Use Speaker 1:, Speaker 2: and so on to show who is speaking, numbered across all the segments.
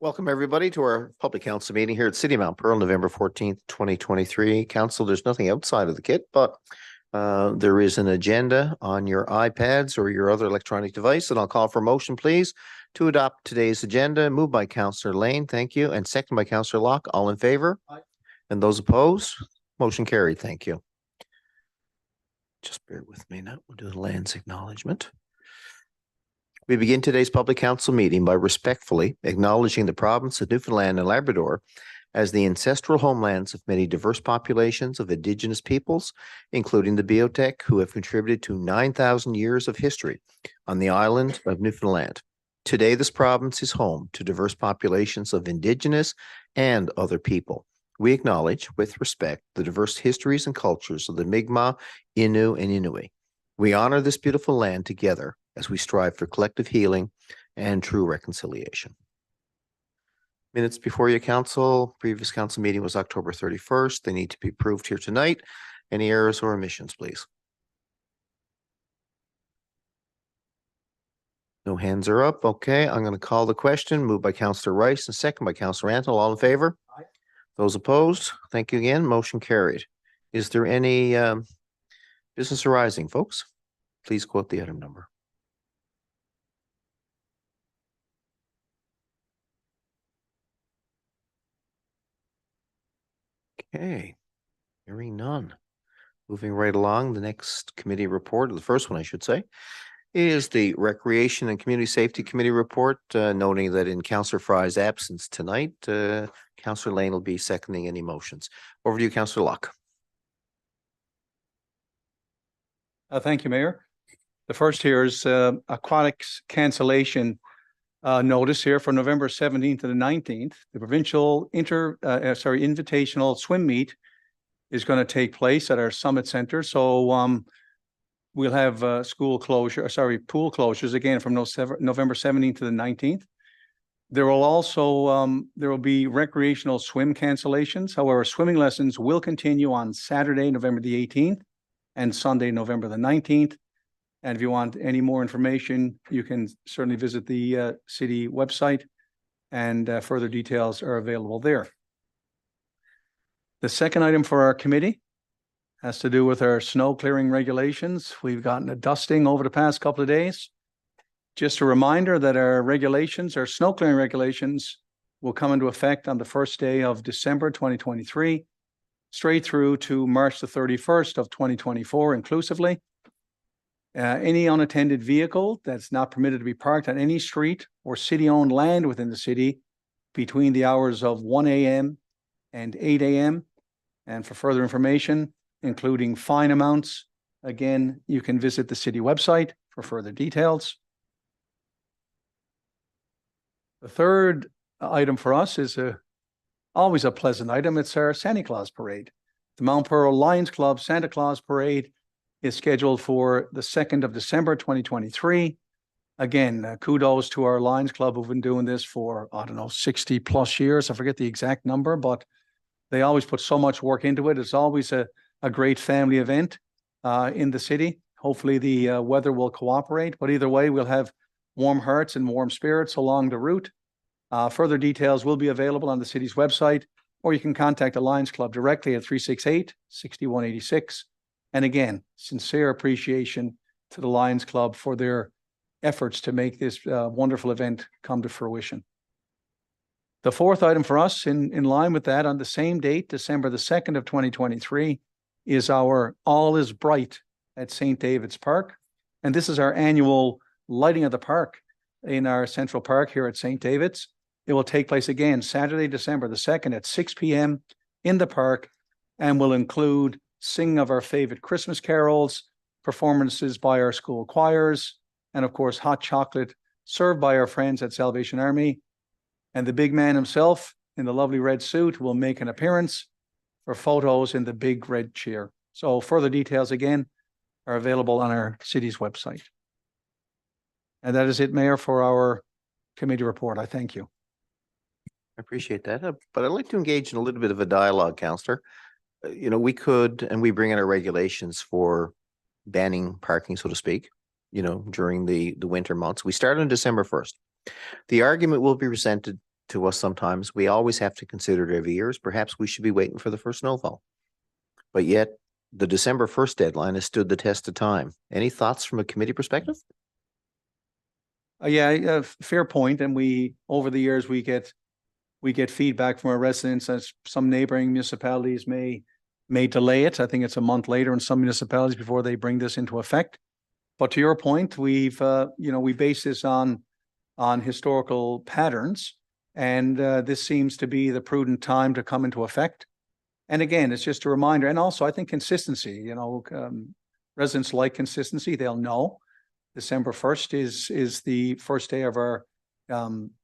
Speaker 1: Welcome, everybody, to our public council meeting here at City of Mount Pearl, November 14th, 2023. Council, there's nothing outside of the kit, but there is an agenda on your iPads or your other electronic device, and I'll call for a motion, please, to adopt today's agenda. Moved by Councillor Lane, thank you, and second by Councillor Locke. All in favor? Aye. And those opposed? Motion carried. Thank you. Just bear with me now. We'll do the lands acknowledgement. We begin today's public council meeting by respectfully acknowledging the province of Newfoundland and Labrador as the ancestral homelands of many diverse populations of Indigenous peoples, including the Beothuk, who have contributed to 9,000 years of history on the island of Newfoundland. Today, this province is home to diverse populations of Indigenous and other people. We acknowledge, with respect, the diverse histories and cultures of the Mi'kmaq, Innu, and Inuit. We honor this beautiful land together as we strive for collective healing and true reconciliation. Minutes before your council. Previous council meeting was October 31st. They need to be approved here tonight. Any errors or omissions, please? No hands are up. Okay, I'm going to call the question. Moved by Councillor Rice and second by Councillor Antle. All in favor? Aye. Those opposed? Thank you again. Motion carried. Is there any business arising, folks? Please quote the item number. Okay, hearing none. Moving right along, the next committee report, or the first one I should say, is the Recreation and Community Safety Committee report, noting that in Councillor Fry's absence tonight, Councillor Lane will be seconding any motions. Over to you, Councillor Locke.
Speaker 2: Thank you, Mayor. The first here is aquatics cancellation notice here for November 17th to the 19th. The provincial invitational swim meet is going to take place at our Summit Center. So we'll have pool closures again from November 17th to the 19th. There will also there will be recreational swim cancellations. However, swimming lessons will continue on Saturday, November the 18th and Sunday, November the 19th. And if you want any more information, you can certainly visit the city website, and further details are available there. The second item for our committee has to do with our snow clearing regulations. We've gotten a dusting over the past couple of days. Just a reminder that our regulations, our snow clearing regulations, will come into effect on the first day of December 2023, straight through to March the 31st of 2024 inclusively. Any unattended vehicle that's not permitted to be parked on any street or city-owned land within the city between the hours of 1 a.m. and 8 a.m. And for further information, including fine amounts, again, you can visit the city website for further details. The third item for us is always a pleasant item. It's our Santa Claus Parade. The Mount Pearl Lions Club Santa Claus Parade is scheduled for the 2nd of December, 2023. Again, kudos to our Lions Club who've been doing this for, 60 plus years. I forget the exact number, but they always put so much work into it. It's always a great family event in the city. Hopefully the weather will cooperate, but either way, we'll have warm hearts and warm spirits along the route. Further details will be available on the city's website, or you can contact the Lions Club directly at 368-6186. And again, sincere appreciation to the Lions Club for their efforts to make this wonderful event come to fruition. The fourth item for us, in line with that, on the same date, December the 2nd of 2023, is our All is Bright at St. David's Park. And this is our annual lighting of the park in our Central Park here at St. David's. It will take place again Saturday, December the 2nd at 6 p.m. in the park, and will include singing of our favorite Christmas carols, performances by our school choirs, and of course, hot chocolate served by our friends at Salvation Army. And the big man himself in the lovely red suit will make an appearance for photos in the big red chair. So further details again are available on our city's website. And that is it, Mayor, for our committee report. I thank you.
Speaker 1: I appreciate that, but I'd like to engage in a little bit of a dialogue, Councillor. We could, and we bring in our regulations for banning parking, so to speak, during the winter months. We start on December 1st. The argument will be presented to us sometimes, we always have to consider it every year. Perhaps we should be waiting for the first snowfall. But yet the December 1st deadline has stood the test of time. Any thoughts from a committee perspective?
Speaker 2: Yeah, fair point. And over the years, we get feedback from our residents as some neighboring municipalities may delay it. I think it's a month later in some municipalities before they bring this into effect. But to your point, we base this on historical patterns, and this seems to be the prudent time to come into effect. And again, it's just a reminder, and also I think consistency. Residents like consistency. They'll know December 1st is the first day of our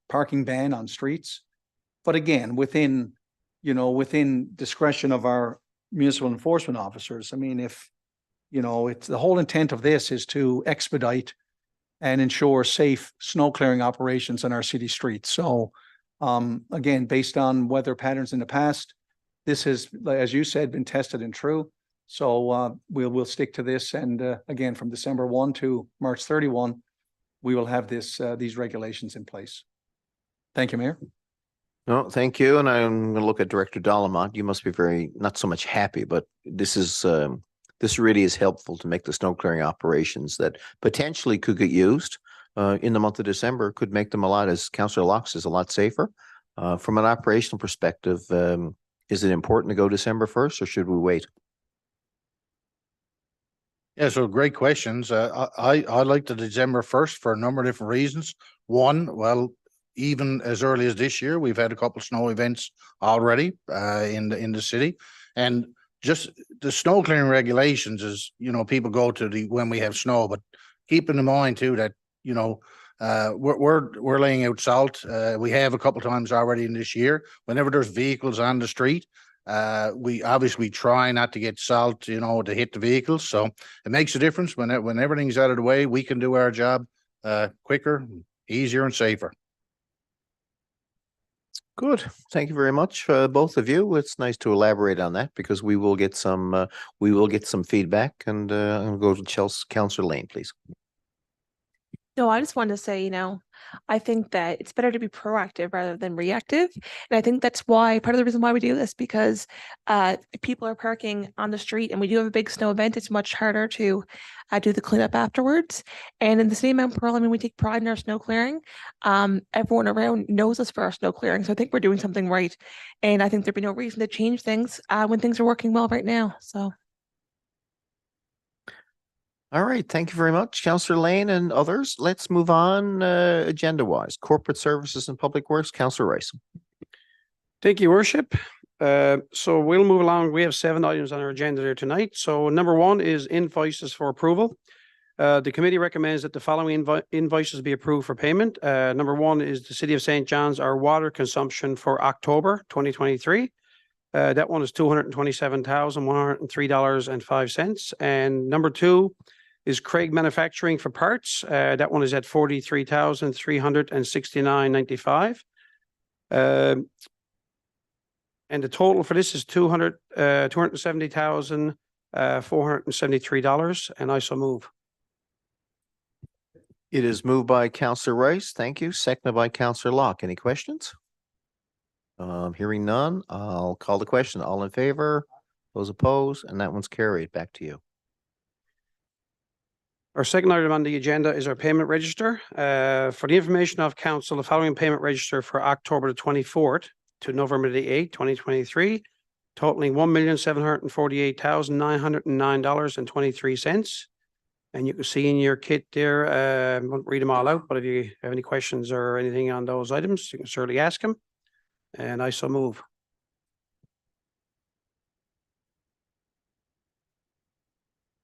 Speaker 2: parking ban on streets. But again, within discretion of our municipal enforcement officers. I mean, it's the whole intent of this is to expedite and ensure safe snow clearing operations on our city streets. So again, based on weather patterns in the past, this has, as you said, been tested and true. So we'll stick to this. And again, from December 1 to March 31, we will have these regulations in place. Thank you, Mayor.
Speaker 1: No, thank you. And I'm going to look at Director Dalamont. You must be very, not so much happy, but this really is helpful to make the snow clearing operations that potentially could get used in the month of December, could make them a lot, as Councillor Locke says, a lot safer. From an operational perspective, is it important to go December 1st or should we wait?
Speaker 3: Yeah, so great questions. I like the December 1st for a number of different reasons. One, well, even as early as this year, we've had a couple of snow events already in the city, and just the snow clearing regulations is, people go to when we have snow, but keeping in mind too that we're laying out salt. We have a couple of times already in this year. Whenever there's vehicles on the street, we obviously try not to get salt, to hit the vehicles. So it makes a difference when everything's out of the way. We can do our job quicker, easier, and safer.
Speaker 1: Good. Thank you very much, both of you. It's nice to elaborate on that because we will get some feedback. And I'll go to Councillor Lane, please.
Speaker 4: No, I just wanted to say, I think that it's better to be proactive rather than reactive. And I think that's why part of the reason why we do this, because if people are parking on the street and we do have a big snow event, it's much harder to do the cleanup afterwards. And in the city of Mount Pearl, we take pride in our snow clearing. Everyone around knows us for our snow clearing. So I think we're doing something right. And I think there'd be no reason to change things when things are working well right now. So.
Speaker 1: All right. Thank you very much, Councillor Lane and others. Let's move on agenda-wise. Corporate Services and Public Works, Councillor Rice.
Speaker 5: Thank you, Worship. So we'll move along. We have 7 items on our agenda there tonight. So number 1 is invoices for approval. The committee recommends that the following invoices be approved for payment. Number 1 is the City of St. John's, our water consumption for October 2023. That one is $227,103.05. And number 2 is Craig Manufacturing for parts. That one is at $43,369.95. And the total for this is $270,473. And I so move.
Speaker 1: It is moved by Councillor Rice. Thank you. Seconded by Councillor Locke. Any questions? Hearing none, I'll call the question. All in favor? Those opposed? And that one's carried. Back to you.
Speaker 5: Our second item on the agenda is our payment register. For the information of council, the following payment register for October the 24th to November the 8th, 2023, totaling $1,748,909.23. And you can see in your kit there, I won't read them all out, but if you have any questions or anything on those items, you can certainly ask them. And I so move.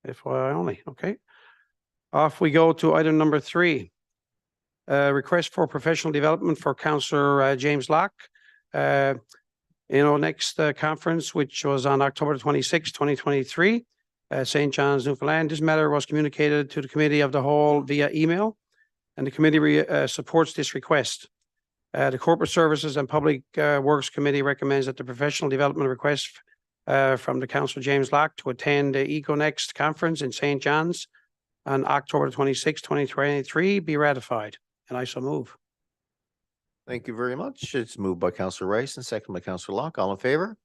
Speaker 5: FYI only, okay. Off we go to item number 3. Request for professional development for Councillor James Locke. Next conference, which was on October 26, 2023, St. John's, Newfoundland. This matter was communicated to the Committee of the Whole via email, and the committee supports this request. The Corporate Services and Public Works Committee recommends that the professional development request from the Councillor James Locke to attend the EcoNext conference in St. John's on October 26, 2023 be ratified. And I so move.
Speaker 1: Thank you very much. It's moved by Councillor Rice and second by Councillor Locke. All in favor?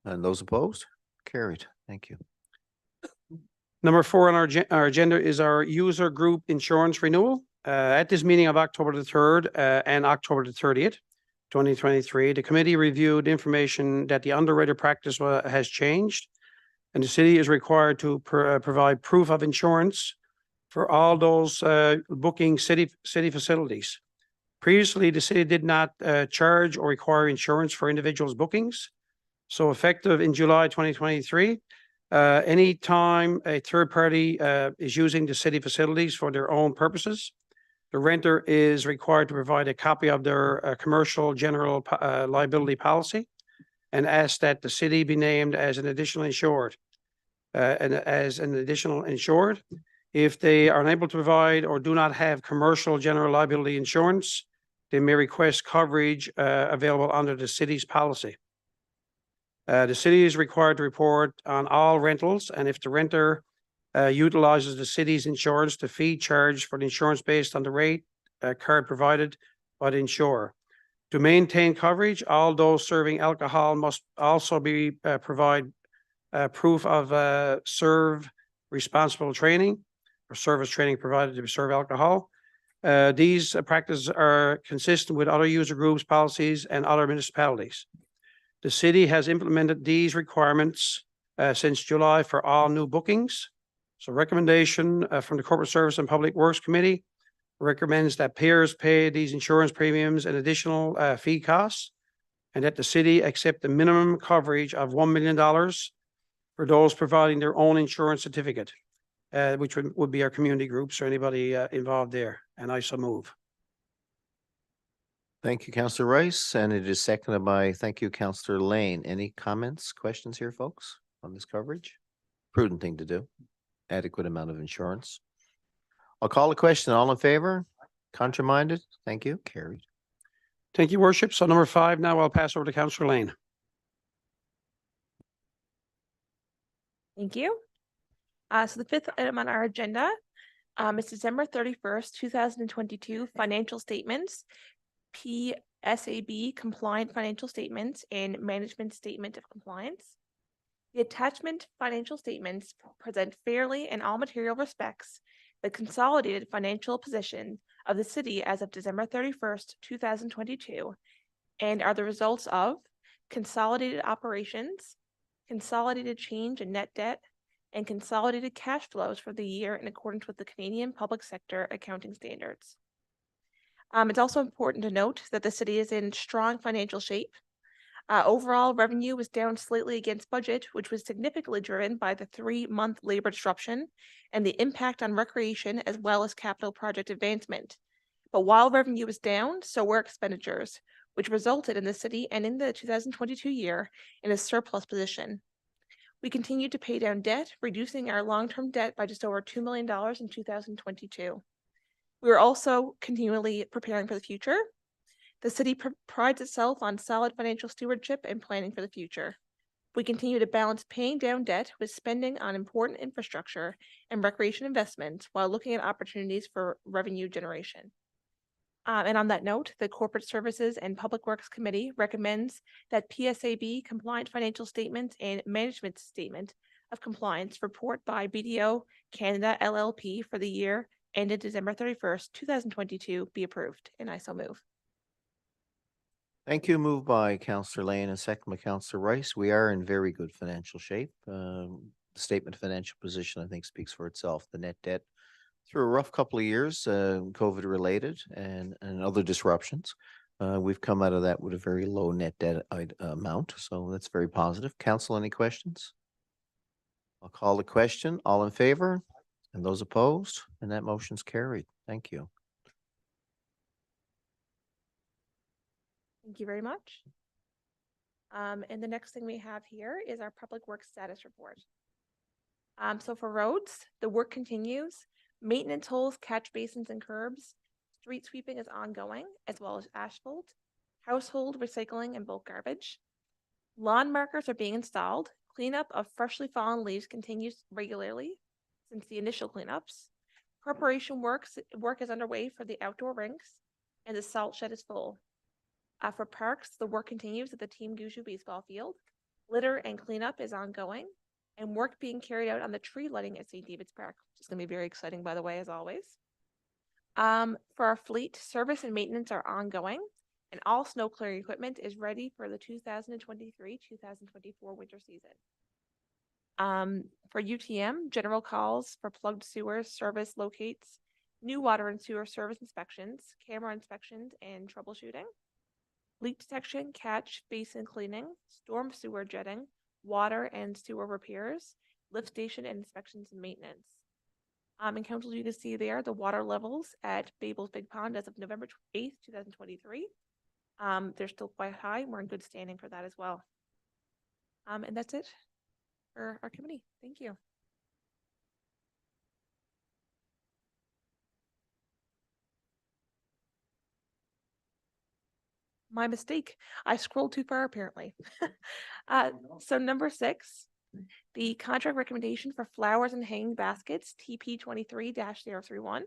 Speaker 1: And those opposed? Carried. Thank you.
Speaker 5: Number 4 on our agenda is our user group insurance renewal. At this meeting of October the 3rd and October the 30th, 2023, the committee reviewed information that the underwriter practice has changed, and the city is required to provide proof of insurance for all those booking city facilities. Previously, the city did not charge or require insurance for individuals' bookings. So effective in July 2023, anytime a third party is using the city facilities for their own purposes, the renter is required to provide a copy of their commercial general liability policy and ask that the city be named as an additional insured. If they are unable to provide or do not have commercial general liability insurance, they may request coverage available under the city's policy. The city is required to report on all rentals, and if the renter utilizes the city's insurance, the fee charged for the insurance based on the rate card provided by the insurer. To maintain coverage, all those serving alcohol must also be provide proof of serve responsible training or service training provided to serve alcohol. These practices are consistent with other user groups, policies, and other municipalities. The city has implemented these requirements since July for all new bookings. So recommendation from the Corporate Service and Public Works Committee recommends that payers pay these insurance premiums and additional fee costs, and that the city accept the minimum coverage of $1 million for those providing their own insurance certificate, which would be our community groups or anybody involved there. And I so move.
Speaker 1: Thank you, Councillor Rice, and it is seconded by, thank you, Councillor Lane. Any comments, questions here, folks, on this coverage? Prudent thing to do. Adequate amount of insurance. I'll call the question. All in favor? Contrary-minded? Thank you. Carried.
Speaker 5: Thank you, Worship. So number 5, now I'll pass over to Councillor Lane.
Speaker 4: Thank you. So the 5th item on our agenda is December 31st, 2022 financial statements, PSAB compliant financial statements, and management statement of compliance. The attachment financial statements present fairly in all material respects the consolidated financial position of the city as of December 31st, 2022, and are the results of consolidated operations, consolidated change in net debt, and consolidated cash flows for the year in accordance with the Canadian Public Sector Accounting Standards. It's also important to note that the city is in strong financial shape. Overall revenue was down slightly against budget, which was significantly driven by the 3-month labor disruption and the impact on recreation as well as capital project advancement. But while revenue was down, so were expenditures, which resulted in the city ending the 2022 year in a surplus position. We continued to pay down debt, reducing our long-term debt by just over $2 million in 2022. We are also continually preparing for the future. The city prides itself on solid financial stewardship and planning for the future. We continue to balance paying down debt with spending on important infrastructure and recreation investments while looking at opportunities for revenue generation. And on that note, the Corporate Services and Public Works Committee recommends that PSAB compliant financial statements and management statement of compliance report by BDO Canada LLP for the year ended December 31st, 2022 be approved, and I so move.
Speaker 1: Thank you. Moved by Councillor Lane and second by Councillor Rice. We are in very good financial shape. The statement of financial position, I think, speaks for itself. The net debt through a rough couple of years, COVID related and other disruptions. We've come out of that with a very low net debt amount. So that's very positive. Council, any questions? I'll call the question. All in favor? And those opposed? And that motion's carried. Thank you.
Speaker 4: Thank you very much. And the next thing we have here is our Public Works status report. So for roads, the work continues. Maintenance holes, catch basins, and curbs. Street sweeping is ongoing, as well as asphalt, household recycling, and bulk garbage. Lawn markers are being installed. Cleanup of freshly fallen leaves continues regularly since the initial cleanups. Preparation work is underway for the outdoor rinks, and the salt shed is full. For parks, the work continues at the Team Gushu baseball field. Litter and cleanup is ongoing, and work being carried out on the tree lighting at St. David's Park, which is going to be very exciting, by the way, as always. For our fleet, service and maintenance are ongoing, and all snow clearing equipment is ready for the 2023-2024 winter season. For UTM, general calls for plugged sewers, service locates, new water and sewer service inspections, camera inspections, and troubleshooting. Leak detection, catch, basin cleaning, storm sewer jetting, water and sewer repairs, lift station and inspections and maintenance. And council, you can see there the water levels at Babel's Big Pond as of November 8th, 2023. They're still quite high, and we're in good standing for that as well. And that's it for our committee. Thank you. My mistake. I scrolled too far, apparently. So number 6, the contract recommendation for flowers and hanging baskets, TP 23-031.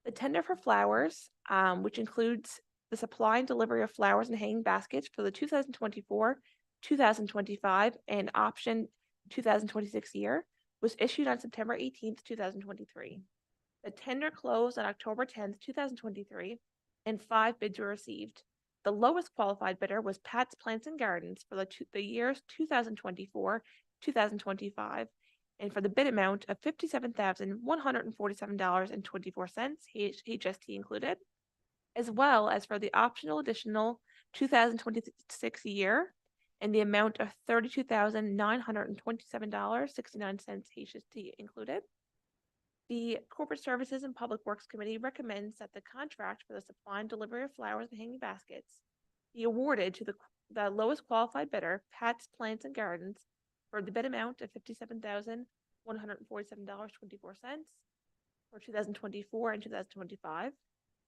Speaker 4: The tender for flowers, which includes the supply and delivery of flowers and hanging baskets for the 2024, 2025, and option 2026 year, was issued on September 18th, 2023. The tender closed on October 10th, 2023, and 5 bids were received. The lowest qualified bidder was Pat's Plants and Gardens for the years 2024, 2025, and for the bid amount of $57,147.24, HST included, as well as for the optional additional 2026 year and the amount of $32,927.69, HST included. The Corporate Services and Public Works Committee recommends that the contract for the supply and delivery of flowers and hanging baskets be awarded to the lowest qualified bidder, Pat's Plants and Gardens, for the bid amount of $57,147.24 for 2024 and 2025,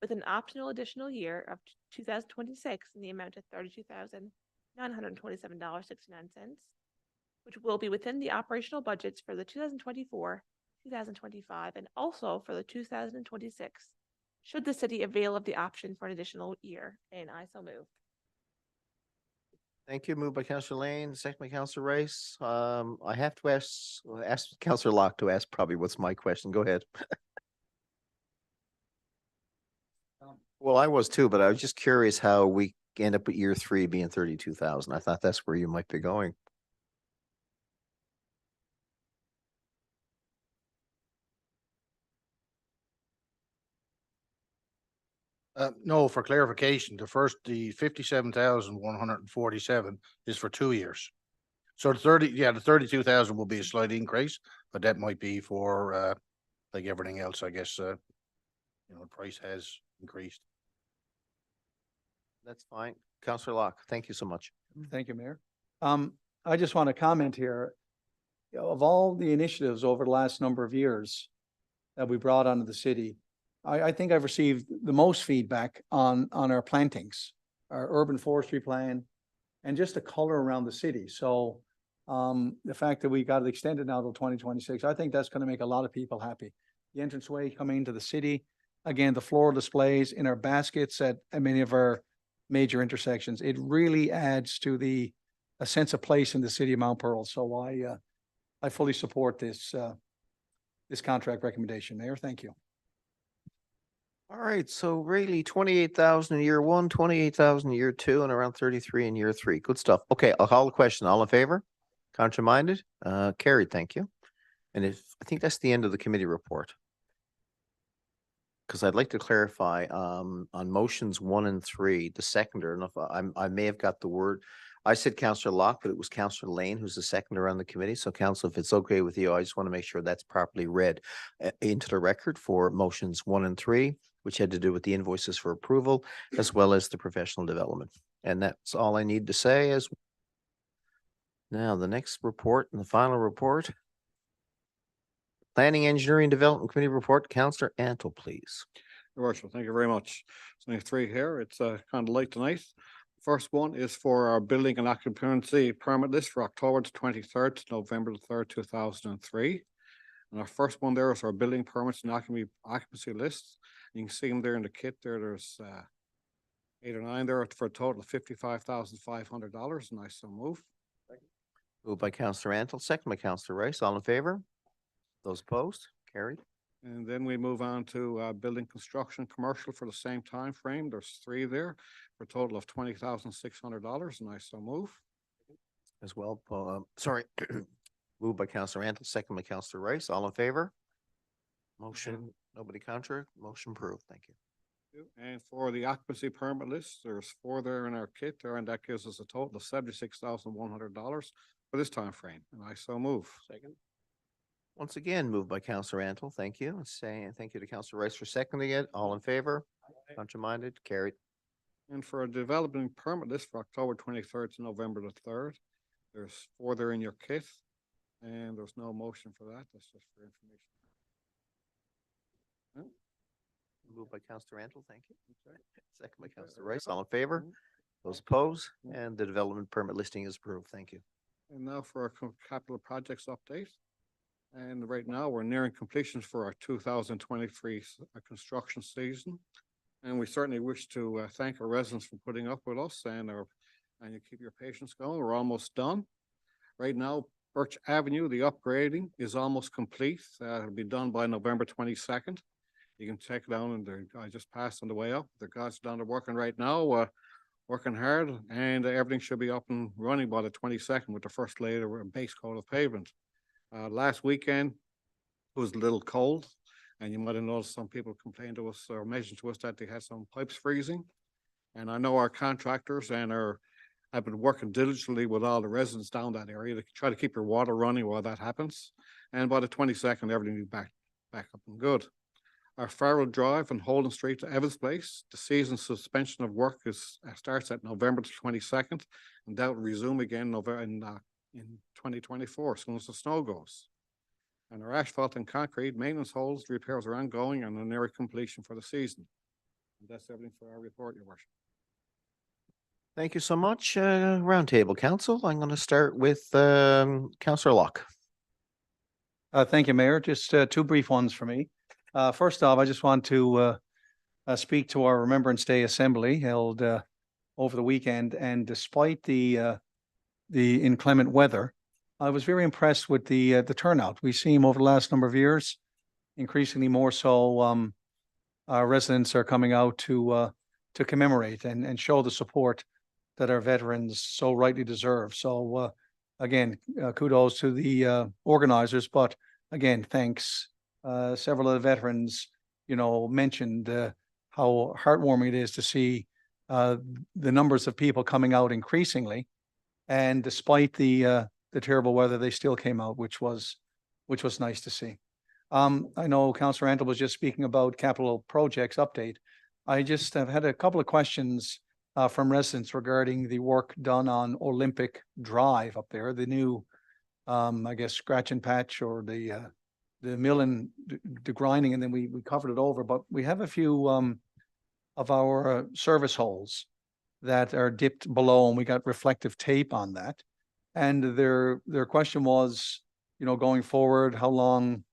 Speaker 4: with an optional additional year of 2026 in the amount of $32,927.69, which will be within the operational budgets for the 2024, 2025, and also for the 2026, should the city avail of the option for an additional year. And I so move.
Speaker 1: Thank you. Moved by Councillor Lane, second by Councillor Rice. I have to ask Councillor Locke to ask probably what's my question. Go ahead. Well, I was too, but I was just curious how we end up at year 3 being 32,000. I thought that's where you might be going.
Speaker 3: No, for clarification, the 57,147 is for 2 years. So the 32,000 will be a slight increase, but that might be for, like everything else, I guess, the price has increased.
Speaker 1: That's fine. Councillor Locke, thank you so much.
Speaker 2: Thank you, Mayor. I just want to comment here. Of all the initiatives over the last number of years that we brought onto the city, I think I've received the most feedback on our plantings, our urban forestry plan, and just the color around the city. So the fact that we got it extended now till 2026, I think that's going to make a lot of people happy. The entranceway coming into the city, again, the floral displays in our baskets at many of our major intersections, it really adds to a sense of place in the city of Mount Pearl. So I fully support this contract recommendation, Mayor. Thank you.
Speaker 1: All right, so really 28,000 in year 1, 28,000 in year 2, and around 33 in year 3. Good stuff. Okay, I'll call the question. All in favor? Contrary-minded? Carried, thank you. And I think that's the end of the committee report. Because I'd like to clarify on motions 1 and 3, the seconder, and if I may have got the word. I said Councillor Locke, but it was Councillor Lane who's the seconder on the committee. So Council, if it's okay with you, I just want to make sure that's properly read into the record for motions 1 and 3, which had to do with the invoices for approval, as well as the professional development. And that's all I need to say. Now the next report and the final report. Planning, Engineering, Development Committee report, Councillor Antle, please.
Speaker 6: Your Worship, thank you very much. So I have 3 here. It's kind of late tonight. First one is for our building and occupancy permit list for October the 23rd to November the 3rd, 2003. And our first one there is our building permits and occupancy lists. You can see them there in the kit there. There's 8 or 9 there for a total of $55,500, and I so move.
Speaker 1: Moved by Counselor Antle, second by Counselor Rice. All in favor? Those opposed? Carried.
Speaker 6: And then we move on to building construction commercial for the same time frame. There's 3 there for a total of $20,600, and I so move.
Speaker 1: As well, sorry. Moved by Counselor Antle, second by Counselor Rice. All in favor? Motion, nobody contrary, motion approved. Thank you.
Speaker 6: And for the occupancy permit list, there's 4 there in our kit there, and that gives us a total of $76,100 for this time frame, and I so move.
Speaker 5: Second.
Speaker 1: Once again, moved by Counselor Antle. Thank you. And saying thank you to Counselor Rice for seconding it. All in favor? Contrary-minded? Carried.
Speaker 6: And for a development permit list for October 23rd to November the 3rd, there's 4 there in your kit, and there's no motion for that. That's just for information.
Speaker 1: Moved by Counselor Antle. Thank you. Second by Counselor Rice. All in favor? Those opposed? And the development permit listing is approved. Thank you.
Speaker 6: And now for our capital projects update. And right now, we're nearing completion for our 2023 construction season. And we certainly wish to thank our residents for putting up with us and you keep your patience going. We're almost done. Right now, Birch Avenue, the upgrading is almost complete. It'll be done by November 22nd. You can check it out, and I just passed on the way up. The guys down there working right now, working hard, and everything should be up and running by the 22nd with the first layer of base coat of pavement. Last weekend it was a little cold, and you might have noticed some people complained to us or mentioned to us that they had some pipes freezing. And I know our contractors have been working diligently with all the residents down that area to try to keep your water running while that happens. And by the 22nd, everything will be back up and good. Our Farrell Drive and Holden Street to Evans Place, the season suspension of work starts at November 22nd, and that will resume again in 2024, as soon as the snow goes. And our asphalt and concrete maintenance holes, repairs are ongoing and are near completion for the season. And that's everything for our report, Your Worship.
Speaker 1: Thank you so much. Roundtable Council. I'm going to start with Counselor Locke.
Speaker 2: Thank you, Mayor. Just 2 brief ones for me. First off, I just want to speak to our Remembrance Day Assembly held over the weekend. And despite the inclement weather, I was very impressed with the turnout. We've seen over the last number of years, increasingly more so, our residents are coming out to commemorate and show the support that our veterans so rightly deserve. So again, kudos to the organizers, but again, thanks. Several of the veterans, mentioned how heartwarming it is to see the numbers of people coming out increasingly. And despite the terrible weather, they still came out, which was nice to see. I know Councillor Antle was just speaking about capital projects update. I just have had a couple of questions from residents regarding the work done on Olympic Drive up there, the new, I guess, scratch and patch, or the mill and the grinding, and then we covered it over. But we have a few of our service holes that are dipped below, and we got reflective tape on that. And their question was, going forward, how long,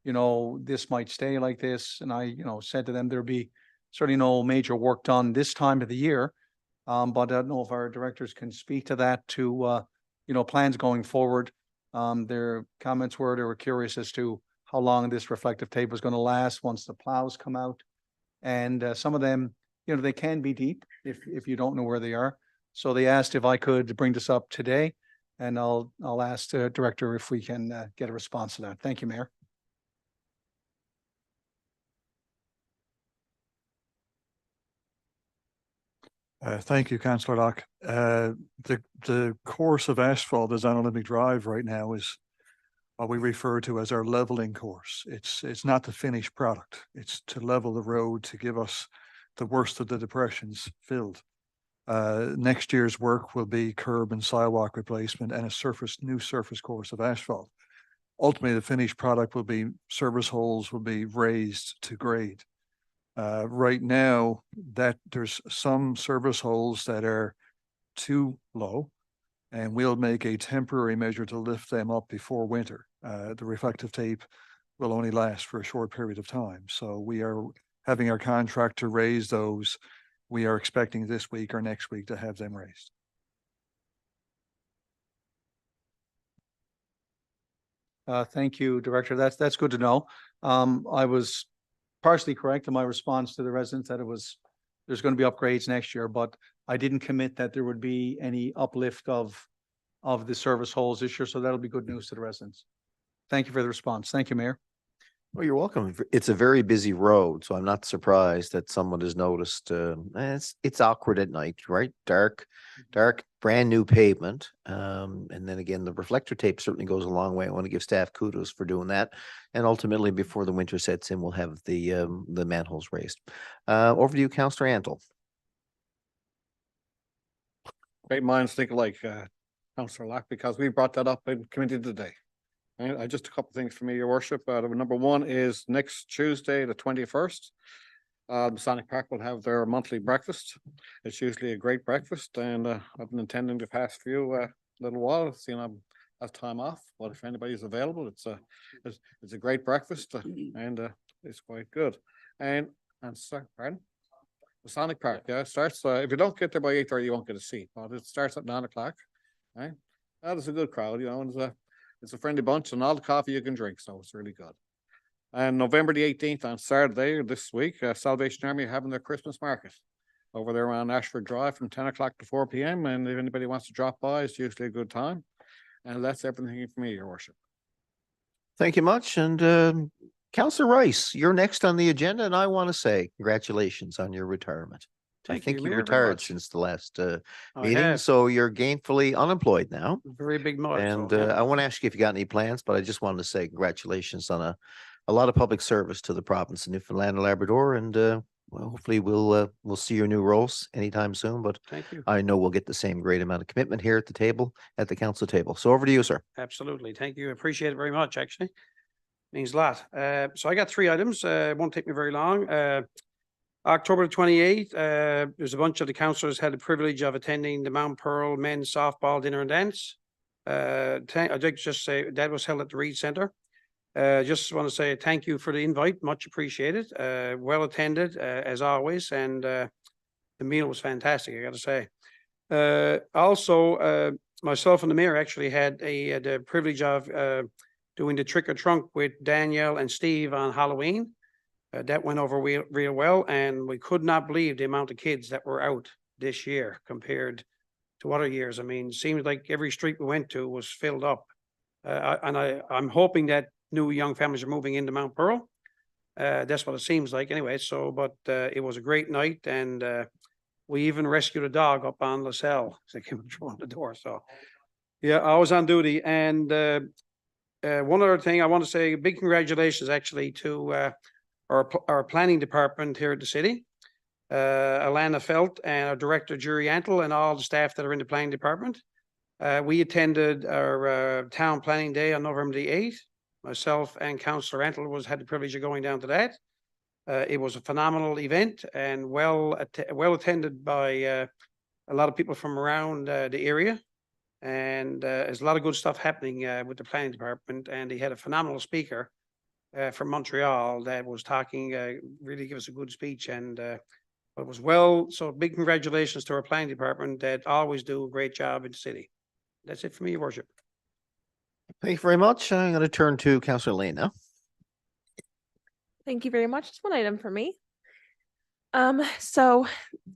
Speaker 2: this might stay like this. And I, said to them, there'll be certainly no major work done this time of the year. But I don't know if our directors can speak to that, to, plans going forward. Their comments were, they were curious as to how long this reflective tape was going to last once the plows come out. And some of them, they can be deep if you don't know where they are. So they asked if I could bring this up today, and I'll ask the director if we can get a response to that. Thank you, Mayor.
Speaker 7: Thank you, Councillor Locke. The course of asphalt is on Olympic Drive right now is what we refer to as our leveling course. It's not the finished product. It's to level the road to give us the worst of the depressions filled. Next year's work will be curb and sidewalk replacement and a new surface course of asphalt. Ultimately, the finished product will be service holes will be raised to grade. Right now, that there's some service holes that are too low, and we'll make a temporary measure to lift them up before winter. The reflective tape will only last for a short period of time. So we are having our contractor raise those we are expecting this week or next week to have them raised.
Speaker 2: Thank you, Director. That's good to know. I was partially correct in my response to the residents that there's going to be upgrades next year, but I didn't commit that there would be any uplift of the service holes this year. So that'll be good news to the residents. Thank you for the response. Thank you, Mayor.
Speaker 1: Well, you're welcome. It's a very busy road, so I'm not surprised that someone has noticed. It's awkward at night, right? Dark, brand new pavement. And then again, the reflector tape certainly goes a long way. I want to give staff kudos for doing that. And ultimately, before the winter sets in, we'll have the manholes raised. Over to you, Councillor Antle.
Speaker 6: Great minds think alike, Councillor Lack, because we brought that up in committee today. And just a couple of things for me, your worship. Number one is next Tuesday, the 21st. Masonic Park will have their monthly breakfast. It's usually a great breakfast, and I've been attending the past few little while, seeing I have time off. But if anybody's available, it's a great breakfast, and it's quite good. And sorry, pardon? Masonic Park, yeah, it starts. If you don't get there by 8:30, you won't get a seat. But it starts at 9 o'clock. Right, that is a good crowd, you know, and it's a friendly bunch, and all the coffee you can drink, so it's really good. And November the 18th on Saturday this week, Salvation Army are having their Christmas market over there on Ashford Drive from 10 o'clock to 4 p.m. And if anybody wants to drop by, it's usually a good time. And that's everything for me, your worship.
Speaker 1: Thank you much. And Councillor Rice, you're next on the agenda, and I want to say congratulations on your retirement. I think you
Speaker 5: Mayor, very
Speaker 1: retired
Speaker 5: much.
Speaker 1: since the last
Speaker 5: I
Speaker 1: meeting,
Speaker 5: have.
Speaker 1: so you're gainfully unemployed now.
Speaker 5: Very big mile.
Speaker 1: And
Speaker 5: so, yeah.
Speaker 1: I want to ask you if you got any plans, but I just wanted to say congratulations on a lot of public service to the province of Newfoundland and Labrador. And well, hopefully we'll see your new roles anytime soon. But
Speaker 5: Thank you.
Speaker 1: I know we'll get the same great amount of commitment here at the table, at the council table. So over to you, sir.
Speaker 5: Absolutely. Thank you. Appreciate it very much, actually. Means a lot. So I got 3 items. It won't take me very long. October 28th, there's a bunch of the councillors had the privilege of attending the Mount Pearl men's softball dinner and dance. I'd like to just say that was held at the Reed Centre. Just want to say thank you for the invite. Much appreciated. Well attended, as always. And the meal was fantastic, I got to say. Also, myself and the mayor actually had the privilege of doing the trick or trunk with Danielle and Steve on Halloween. That went over real well, and we could not believe the amount of kids that were out this year compared to other years. I mean, it seems like every street we went to was filled up. I'm hoping that new young families are moving into Mount Pearl. That's what it seems like anyway. So, but it was a great night, and we even rescued a dog up on LaSalle. They came through the door. So, yeah, I was on duty. And one other thing, I want to say big congratulations actually to our planning department here at the city, Alana Felt, and our director, Jury Antle, and all the staff that are in the planning department. We attended our town planning day on November the 8th. Myself and Councillor Antle had the privilege of going down to that. It was a phenomenal event and well attended by a lot of people from around the area. And there's a lot of good stuff happening with the planning department. And he had a phenomenal speaker from Montreal that was talking, really give us a good speech, and it was well. So big congratulations to our planning department that always do a great job in the city. That's it for me, your worship.
Speaker 1: Thank you very much. I'm going to turn to Councillor Lane now.
Speaker 4: Thank you very much. Just one item for me. So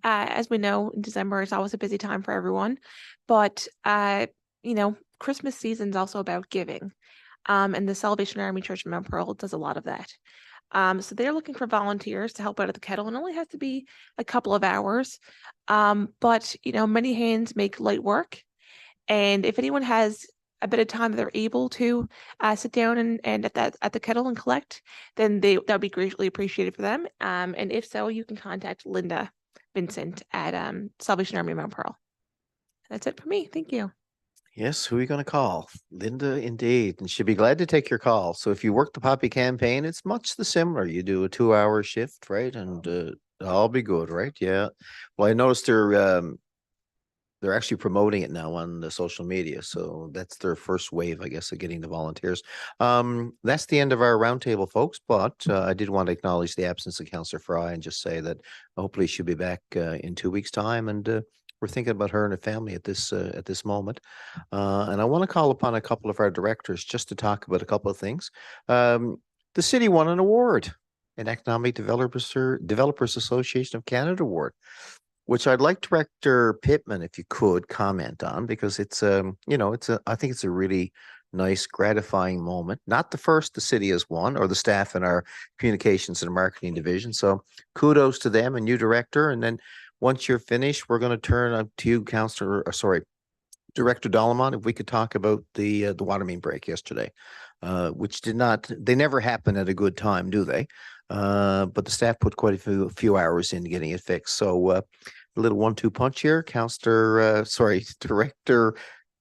Speaker 4: as we know, December is always a busy time for everyone, but you know, Christmas season is also about giving. And the Salvation Army Church in Mount Pearl does a lot of that. So they're looking for volunteers to help out at the kettle, and it only has to be a couple of hours. But you know, many hands make light work. And if anyone has a bit of time that they're able to sit down and at the kettle and collect, then that would be greatly appreciated for them. And if so, you can contact Linda Vincent at Salvation Army Mount Pearl. That's it for me. Thank you.
Speaker 1: Yes, who are you going to call? Linda, indeed. And she'll be glad to take your call. So if you work the Poppy campaign, it's much the similar. You do a 2-hour shift, right? And all be good, right? Yeah. Well, I noticed there They're actually promoting it now on the social media, so that's their first wave, I guess, of getting the volunteers. That's the end of our roundtable, folks, but I did want to acknowledge the absence of Councillor Fry and just say that hopefully she'll be back in 2 weeks' time, and we're thinking about her and her family at this moment. And I want to call upon a couple of our directors just to talk about a couple of things. The city won an award, an Economic Developers Association of Canada award, which I'd like Director Pittman, if you could, comment on, because it's I think it's a really nice, gratifying moment. Not the first the city has won, or the staff in our communications and marketing division. So kudos to them and you, Director. And then once you're finished, we're going to turn up to you, Director Dollamont, if we could talk about the water main break yesterday, which they never happen at a good time, do they? But the staff put quite a few hours in getting it fixed. So a little 1-2 punch here, Director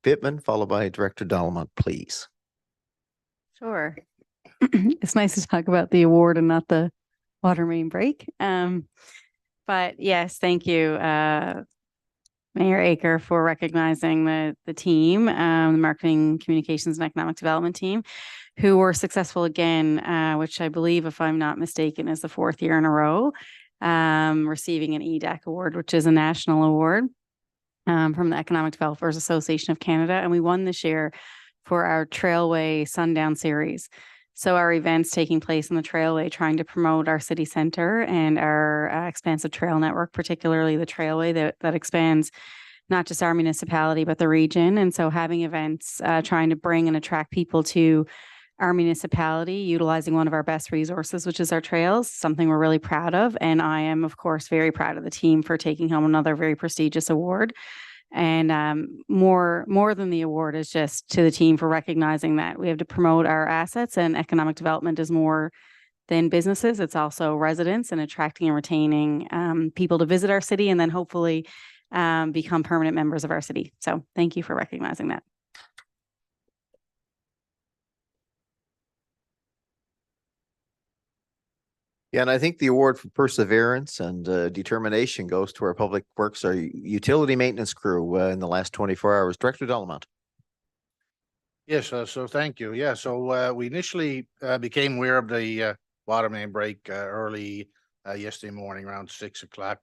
Speaker 1: Pittman, followed by Director Dollamont, please.
Speaker 8: Sure. It's nice to talk about the award and not the water main break. But yes, thank you, Mayor Aker, for recognizing the team, the Marketing, Communications and Economic Development team, who were successful again, which I believe, if I'm not mistaken, is the 4th year in a row, receiving an EDAC award, which is a national award from the Economic Developers Association of Canada. And we won this year for our Trailway Sundown Series. So our events taking place in the Trailway, trying to promote our city centre and our expansive trail network, particularly the Trailway that expands not just our municipality, but the region. And so having events, trying to bring and attract people to our municipality, utilizing one of our best resources, which is our trails, something we're really proud of. And I am, of course, very proud of the team for taking home another very prestigious award. And more than the award is just to the team for recognizing that we have to promote our assets, and economic development is more than businesses. It's also residents and attracting and retaining people to visit our city, and then hopefully become permanent members of our city. So thank you for recognizing that.
Speaker 1: Yeah, and I think the award for perseverance and determination goes to our public works, our utility maintenance crew in the last 24 hours. Director Dollamont.
Speaker 3: Yes, so thank you. Yeah, so we initially became aware of the water main break early yesterday morning around 6 o'clock.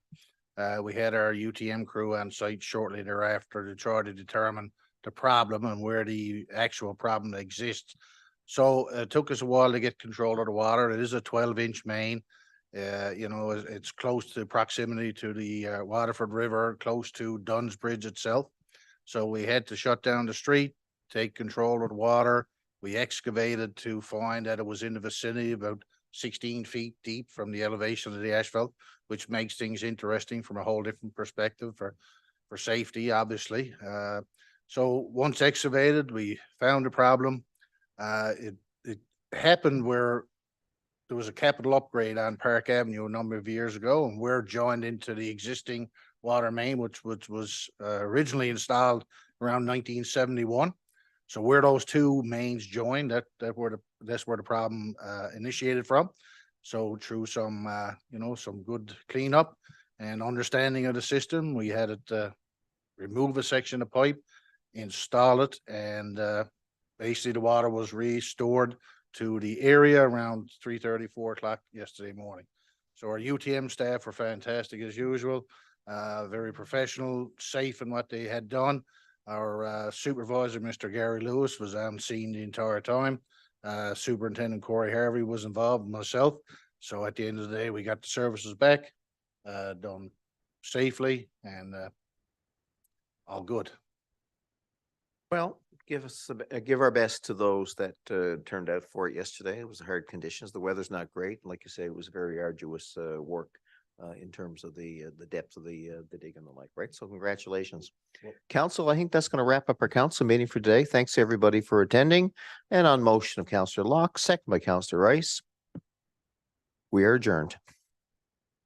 Speaker 3: We had our UTM crew on site shortly thereafter to try to determine the problem and where the actual problem exists. So it took us a while to get control of the water. It is a 12-inch main. It's close to proximity to the Waterford River, close to Dunn's Bridge itself. So we had to shut down the street, take control of the water. We excavated to find that it was in the vicinity about 16 feet deep from the elevation of the asphalt, which makes things interesting from a whole different perspective for safety, obviously. So once excavated, we found the problem. It happened where there was a capital upgrade on Park Avenue a number of years ago, and we're joined into the existing water main, which was originally installed around 1971. So where those two mains joined, that's where the problem initiated from. So through some some good cleanup and understanding of the system, we had it remove a section of pipe, install it, and basically the water was restored to the area around 3:30, 4 o'clock yesterday morning. So our UTM staff were fantastic as usual, very professional, safe in what they had done. Our supervisor, Mr. Gary Lewis, was on scene the entire time. Superintendent Corey Harvey was involved, and myself. So at the end of the day, we got the services back, done safely, and all good.
Speaker 1: Well, give our best to those that turned out for it yesterday. It was hard conditions. The weather's not great. Like you say, it was very arduous work in terms of the depth of the dig and the like, right? So congratulations. Council, I think that's going to wrap up our council meeting for today. Thanks everybody for attending. And on motion of Councillor Locke, second by Councillor Rice, we are adjourned.